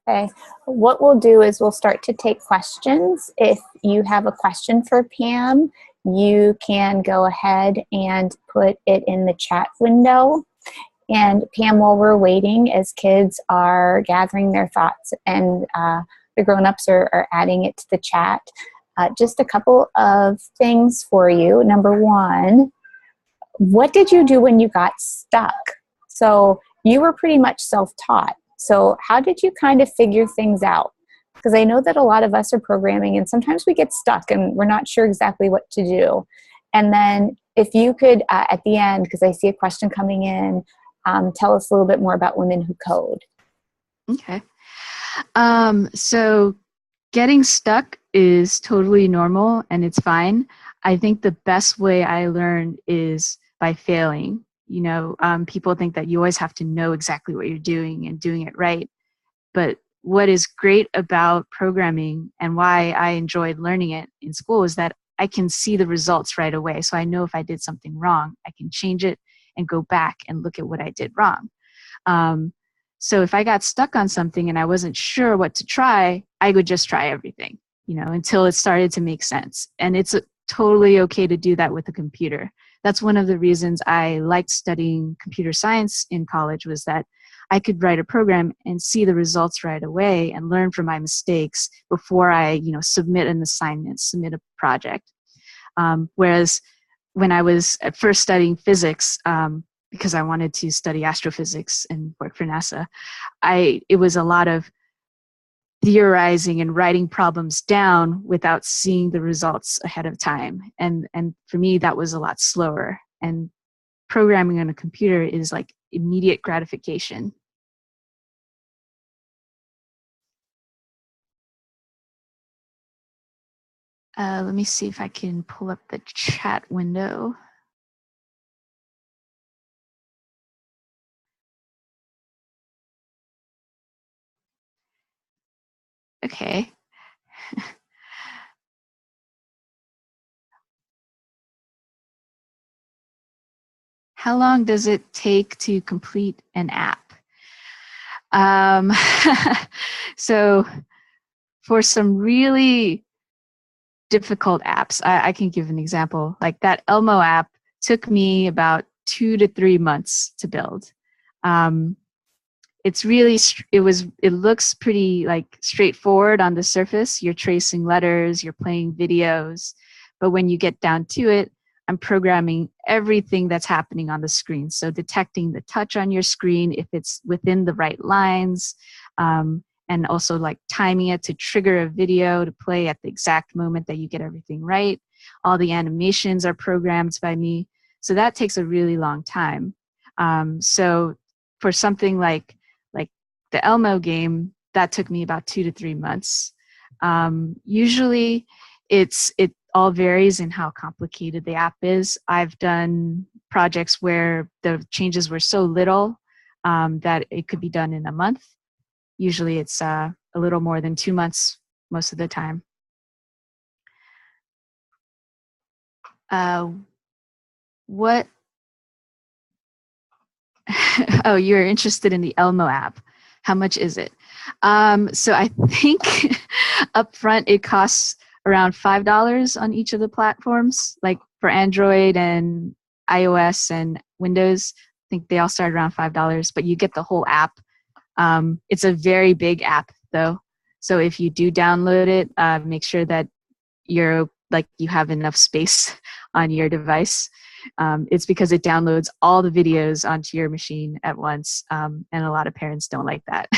Okay. What we'll do is we'll start to take questions. If you have a question for Pam, you can go ahead and put it in the chat window. And Pam, while we're waiting, as kids are gathering their thoughts and the grown-ups are adding it to the chat, just a couple of things for you. Number one, what did you do when you got stuck? So you were pretty much self-taught. So how did you kind of figure things out? Because I know that a lot of us are programming and sometimes we get stuck and we're not sure exactly what to do. And then if you could, at the end, because I see a question coming in, tell us a little bit more about Women Who Code. Okay. So getting stuck is totally normal and it's fine. I think the best way I learned is by failing. You know, people think that you always have to know exactly what you're doing and doing it right. But what is great about programming and why I enjoyed learning it in school is that I can see the results right away. So I know if I did something wrong, I can change it and go back and look at what I did wrong. So if I got stuck on something and I wasn't sure what to try, I would just try everything, you know, until it started to make sense. And it's totally okay to do that with a computer. That's one of the reasons I liked studying computer science in college, was that I could write a program and see the results right away and learn from my mistakes before I, you know, submit an assignment, submit a project. Whereas when I was at first studying physics, because I wanted to study astrophysics and work for NASA, it was a lot of theorizing and writing problems down without seeing the results ahead of time. And for me, that was a lot slower. And programming on a computer is like immediate gratification. Let me see if I can pull up the chat window. Okay. How long does it take to complete an app? So for some really difficult apps, I can give an example. Like that Elmo app took me about 2 to 3 months to build. It's really, it looks pretty like straightforward on the surface. You're tracing letters, you're playing videos, but when you get down to it, I'm programming everything that's happening on the screen. So detecting the touch on your screen, if it's within the right lines, and also like timing it to trigger a video to play at the exact moment that you get everything right. All the animations are programmed by me. So that takes a really long time. So for something like the Elmo game, that took me about 2 to 3 months. Usually it all varies in how complicated the app is. I've done projects where the changes were so little that it could be done in a month. Usually it's a little more than 2 months most of the time. What? Oh, you're interested in the Elmo app. How much is it? So I think upfront it costs around $5 on each of the platforms. Like for Android and iOS and Windows, I think they all start around $5, but you get the whole app. It's a very big app though. So if you do download it, make sure that you have enough space on your device. It's because it downloads all the videos onto your machine at once, and a lot of parents don't like that.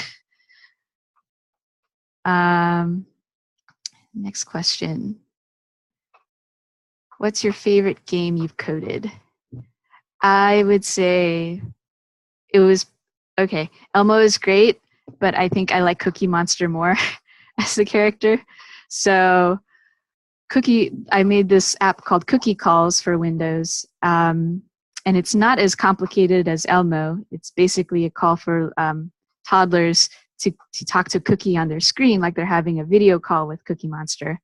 Next question. What's your favorite game you've coded? I would say it was, okay, Elmo is great, but I think I like Cookie Monster more as the character. So I made this app called Cookie Calls for Windows, and it's not as complicated as Elmo. It's basically a call for toddlers to talk to Cookie on their screen like they're having a video call with Cookie Monster.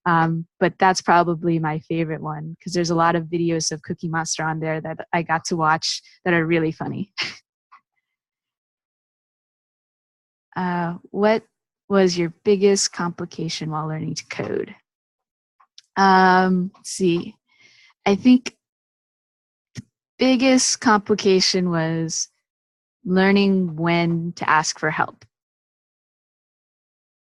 But that's probably my favorite one because there's a lot of videos of Cookie Monster on there that I got to watch that are really funny. What was your biggest complication while learning to code? Let's see. I think biggest complication was learning when to ask for help.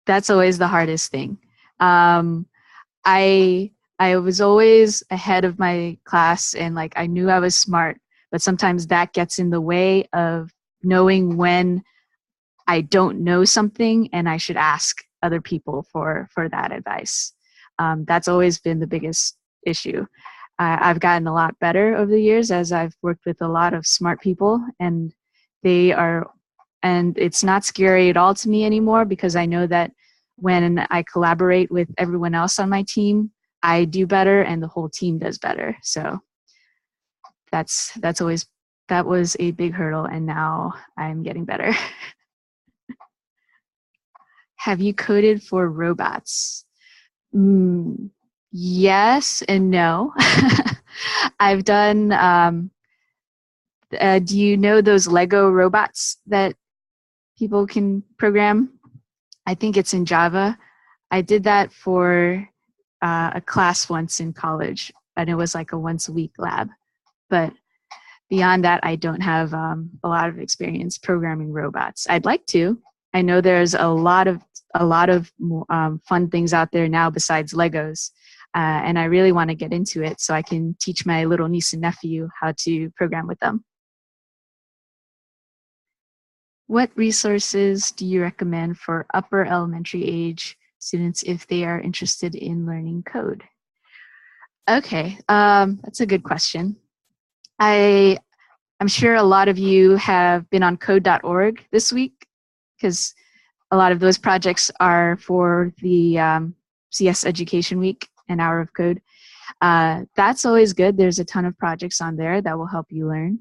That's always the hardest thing. I was always ahead of my class, and like I knew I was smart, but sometimes that gets in the way of knowing when I don't know something and I should ask other people for that advice. That's always been the biggest issue. I've gotten a lot better over the years as I've worked with a lot of smart people, and it's not scary at all to me anymore, because I know that when I collaborate with everyone else on my team, I do better and the whole team does better. So that was a big hurdle, and now I'm getting better. Have you coded for robots? Yes and no. I've done, do you know those Lego robots that people can program? I think it's in Java. I did that for a class once in college, and it was like a once a week lab. But beyond that, I don't have a lot of experience programming robots. I'd like to. I know there's a lot of fun things out there now besides Legos, and I really want to get into it so I can teach my little niece and nephew how to program with them. What resources do you recommend for upper elementary age students if they are interested in learning code? Okay, that's a good question. I'm sure a lot of you have been on code.org this week, because a lot of those projects are for the CS Education Week and Hour of Code. That's always good. There's a ton of projects on there that will help you learn.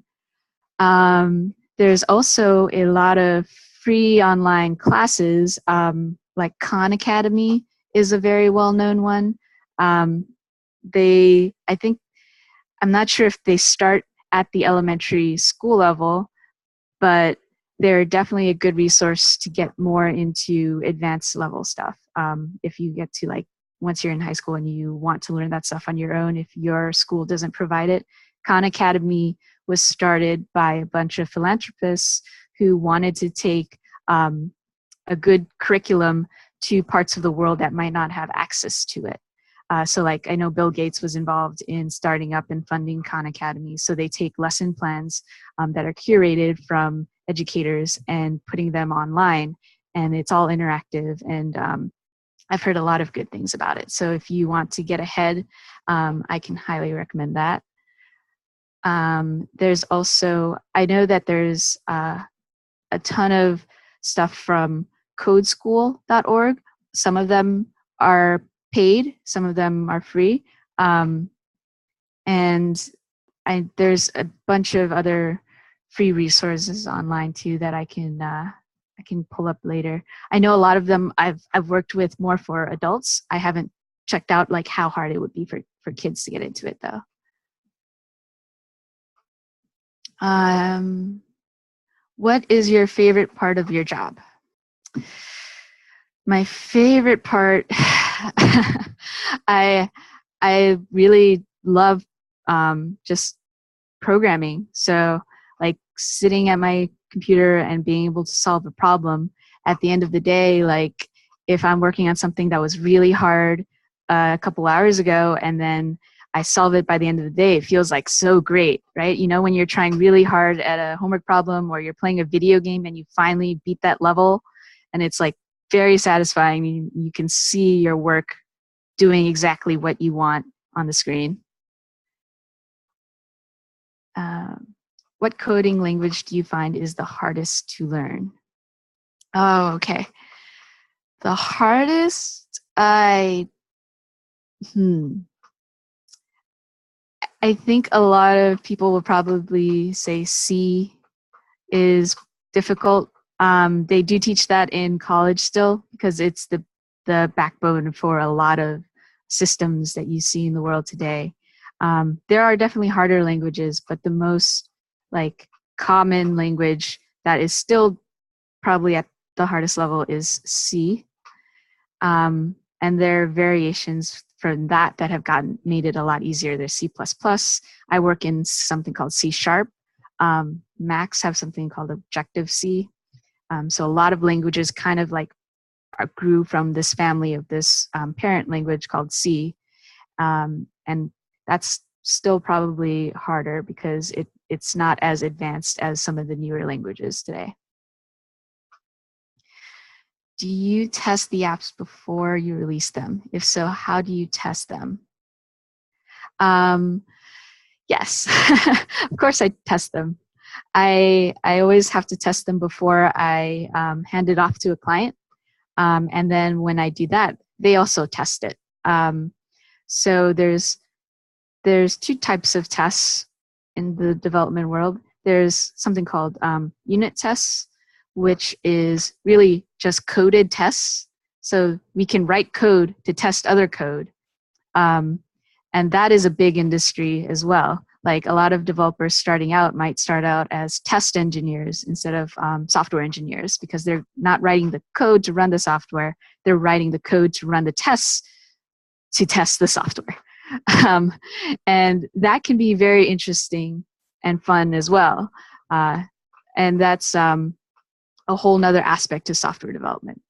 There's also a lot of free online classes, like Khan Academy is a very well-known one. I'm not sure if they start at the elementary school level, but they're definitely a good resource to get more into advanced level stuff. If you get to once you're in high school and you want to learn that stuff on your own, if your school doesn't provide it. Khan Academy was started by a bunch of philanthropists who wanted to take a good curriculum to parts of the world that might not have access to it. So I know Bill Gates was involved in starting up and funding Khan Academy. So they take lesson plans that are curated from educators and putting them online, and it's all interactive, and I've heard a lot of good things about it. So if you want to get ahead, I can highly recommend that. There's also, I know that there's a ton of stuff from codeschool.org. Some of them are paid, some of them are free. And there's a bunch of other free resources online too that I can pull up later. I know a lot of them I've worked with more for adults. I haven't checked out how hard it would be for kids to get into it though. What is your favorite part of your job? My favorite part, I really love just programming. So sitting at my computer and being able to solve a problem at the end of the day, if I'm working on something that was really hard a couple hours ago and then I solve it by the end of the day, it feels so great, right? You know, when you're trying really hard at a homework problem or you're playing a video game and you finally beat that level, and it's very satisfying. You can see your work doing exactly what you want on the screen. What coding language do you find is the hardest to learn? Oh, okay. The hardest, I think a lot of people will probably say C is difficult. They do teach that in college still because it's the backbone for a lot of systems that you see in the world today. There are definitely harder languages, but the most common language that is still probably at the hardest level is C. And there are variations from that have made it a lot easier. There's C++. I work in something called C#. Macs have something called Objective-C. So a lot of languages kind of like grew from this family of this parent language called C. And that's still probably harder because it's not as advanced as some of the newer languages today. Do you test the apps before you release them? If so, how do you test them? Yes, of course I test them. I always have to test them before I hand it off to a client. And then when I do that, they also test it. So there's two types of tests in the development world. There's something called unit tests, which is really just coded tests. So we can write code to test other code. And that is a big industry as well. Like a lot of developers starting out might start out as test engineers instead of software engineers because they're not writing the code to run the software. They're writing the code to run the tests to test the software. And that can be very interesting and fun as well. And that's a whole nother aspect to software development.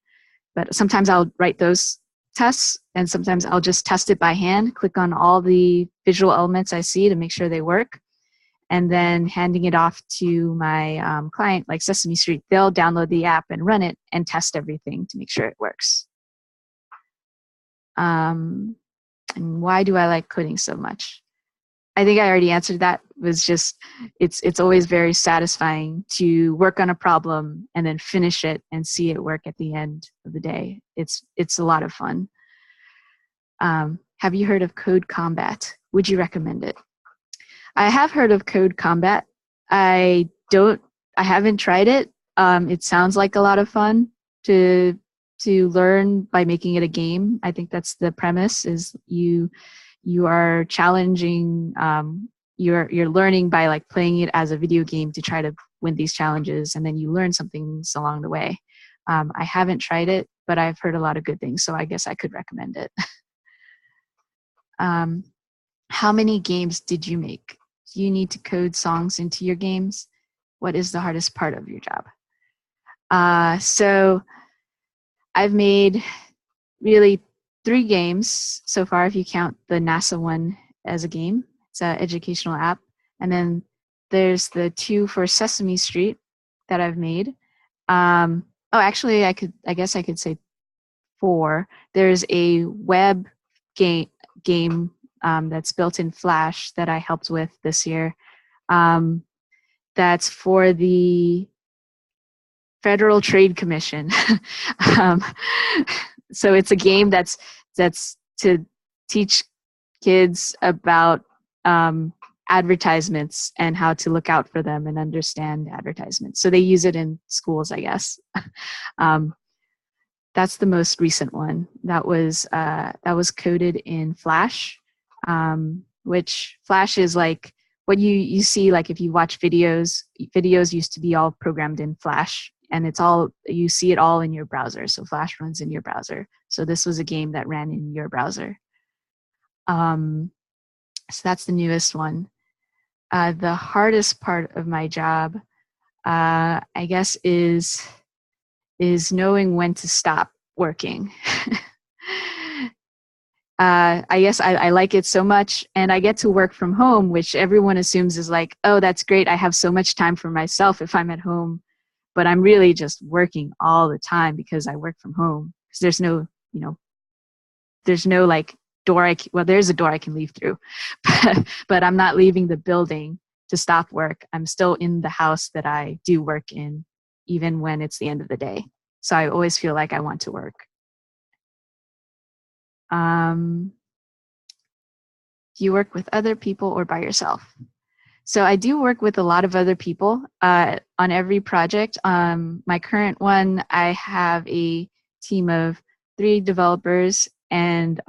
But sometimes I'll write those tests, and sometimes I'll just test it by hand, click on all the visual elements I see to make sure they work, and then handing it off to my client, like Sesame Street. They'll download the app and run it and test everything to make sure it works. And why do I like coding so much? I think I already answered that. Was just it's always very satisfying to work on a problem and then finish it and see it work at the end of the day. It's a lot of fun. Have you heard of Code Combat? Would you recommend it? I have heard of Code Combat. I haven't tried it. It sounds like a lot of fun to learn by making it a game. I think that's the premise, is you are challenging, you're learning by like playing it as a video game to try to win these challenges, and then you learn some things along the way. I haven't tried it, but I've heard a lot of good things, so I guess I could recommend it. How many games did you make? Do you need to code songs into your games? What is the hardest part of your job? So I've made really 3 games so far, if you count the NASA one as a game. It's an educational app. And then there's the 2 for Sesame Street that I've made. Actually, I guess I could say 4. There's a web game that's built in Flash that I helped with this year. That's for the Federal Trade Commission. So it's a game that's to teach kids about advertisements and how to look out for them and understand advertisements. So they use it in schools, I guess. That's the most recent one. That was coded in Flash, which Flash is like what you see, like if you watch videos used to be all programmed in Flash, and you see it all in your browser. So Flash runs in your browser. So this was a game that ran in your browser. So that's the newest one. The hardest part of my job, I guess, is knowing when to stop working. I guess I like it so much, and I get to work from home, which everyone assumes is like, oh, that's great. I have so much time for myself if I'm at home. But I'm really just working all the time because I work from home. Because there's no like door. There's a door I can leave through, but I'm not leaving the building to stop work. I'm still in the house that I do work in, even when it's the end of the day. So I always feel like I want to work. Do you work with other people or by yourself? So I do work with a lot of other people on every project. My current one, I have a team of 3 developers and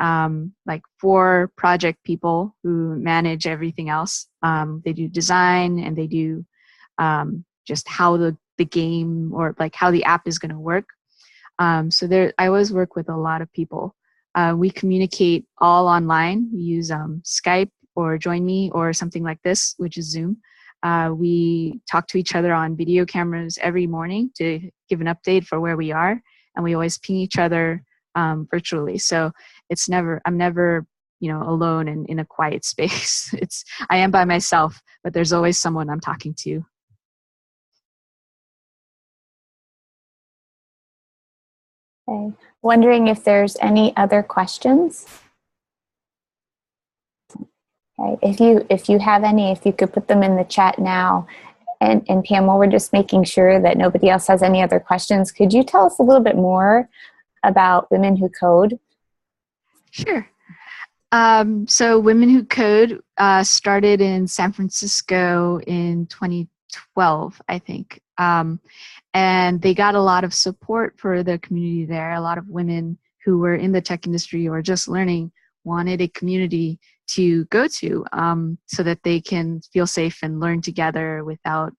like 4 project people who manage everything else. They do design, and they do just how the the game or like how the app is going to work. So there, I always work with a lot of people. We communicate all online. We use Skype or Join Me or something like this, which is Zoom. We talk to each other on video cameras every morning to give an update for where we are, and we always ping each other virtually. So I'm never, alone and in a quiet space. I am by myself, but there's always someone I'm talking to. Okay. Wondering if there's any other questions. Okay. If you have any, if you could put them in the chat now. And Pam, while we're just making sure that nobody else has any other questions, could you tell us a little bit more about Women Who Code? Sure. So Women Who Code started in San Francisco in 2012, I think. And they got a lot of support for the community there. A lot of women who were in the tech industry or just learning wanted a community to go to so that they can feel safe and learn together without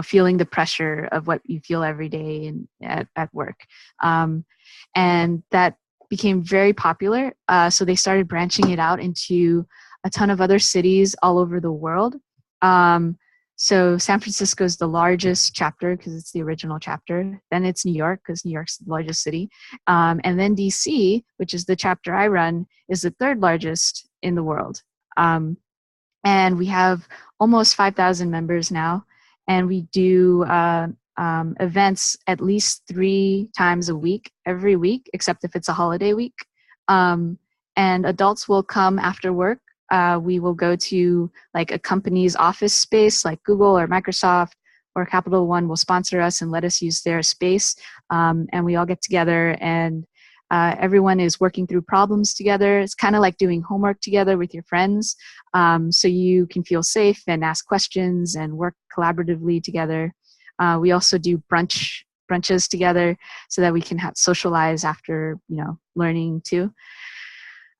feeling the pressure of what you feel every day at work. And that became very popular. So they started branching it out into a ton of other cities all over the world. So San Francisco is the largest chapter because it's the original chapter. Then it's New York because New York's the largest city. And then DC, which is the chapter I run, is the third largest in the world. And we have almost 5,000 members now. And we do events at least 3 times a week, every week, except if it's a holiday week. And adults will come after work. We will go to like a company's office space like Google or Microsoft or Capital One will sponsor us and let us use their space. And we all get together and everyone is working through problems together. It's kind of like doing homework together with your friends. So you can feel safe and ask questions and work collaboratively together. We also do brunches together so that we can socialize after, learning too.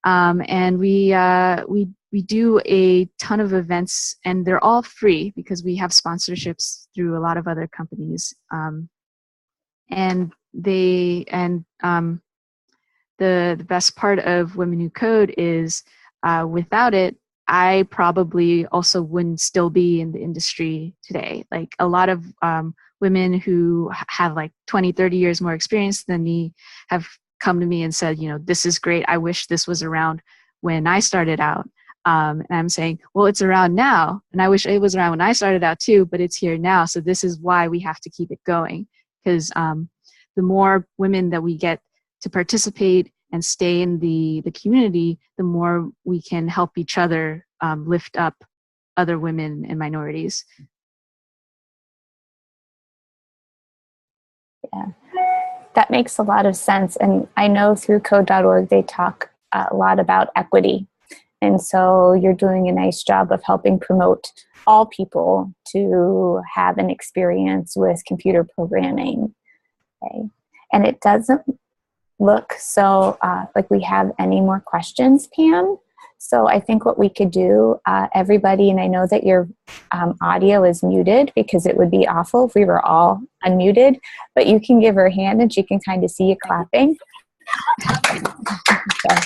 And we do a ton of events, and they're all free because we have sponsorships through a lot of other companies. The best part of Women Who Code is without it, I probably also wouldn't still be in the industry today. Like a lot of women who have like 20, 30 years more experience than me have come to me and said, this is great. I wish this was around when I started out. And I'm saying, well, it's around now. And I wish it was around when I started out too, but it's here now. So this is why we have to keep it going. Because the more women that we get to participate and stay in the community, the more we can help each other lift up other women and minorities. Yeah, that makes a lot of sense. And I know through code.org, they talk a lot about equity. And so you're doing a nice job of helping promote all people to have an experience with computer programming. Okay. And it doesn't look so like we have any more questions, Pam. So I think what we could do, everybody, and I know that your audio is muted because it would be awful if we were all unmuted, but you can give her a hand and she can kind of see you clapping. So,